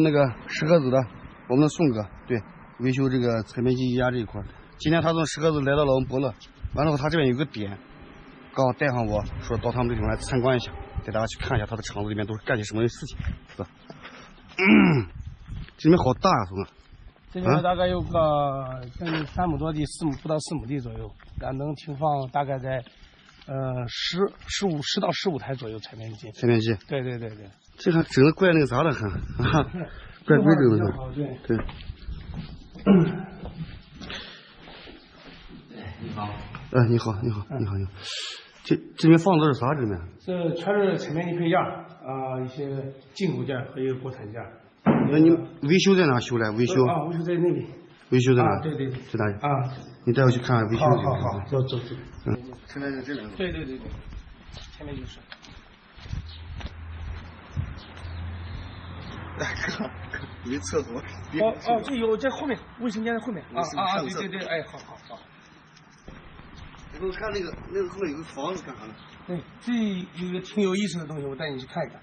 那个石河子的，我们的宋哥，对，维修这个侧面机液压这一块。今天他从石河子来到了我们伯乐，完了后他这边有个点，刚好带上我说到他们这地方来参观一下，带大家去看一下他的厂子里面都是干些什么事情，是吧？这里面好大呀，宋哥。这里面大概有个将近3亩多地，4亩不到4亩地左右，能停放大概在10到15台左右侧面机。侧面机。对。这还整的怪那个啥的很，怪规整的。对。你好。你好。这里面放的是啥？这里面？这全是侧面机配件一些进口件和一个国产件。那你维修在哪修嘞？维修维修在那里。维修在哪？对。在哪里？你带我去看看维修。好，走。前面是这两个。对，前面就是。看，有厕所。这有在后面，卫生间在后面。对，哎，好。我看那个后面有个房子干啥呢？对，这有一个挺有意思的东西，我带你去看一看。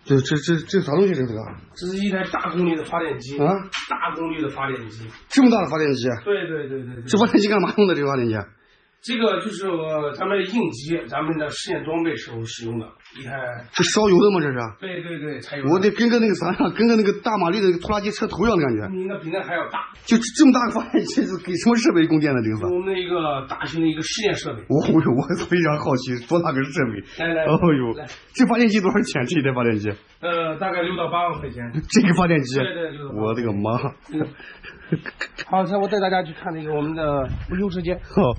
这啥东西？这个？这是一台大功率的发电机啊！大功率的发电机。这么大的发电机？对。这发电机干嘛用的？这个发电机？这个就是咱们应急，咱们的实验装备时候使用的一台。这烧油的吗？这是？对，柴油。我得跟个那个啥样，跟个那个大马力的拖拉机车头一样的感觉。你那比那还要大。就这么大的发电机是给什么设备供电的？这个是？我们一个大型的一个试验设备。我非常好奇，多大个设备？来。这发电机多少钱？这一台发电机？大概6到8万块钱。这个发电机？对。我的个妈！好，现在我带大家去看那个我们的维修车间。好。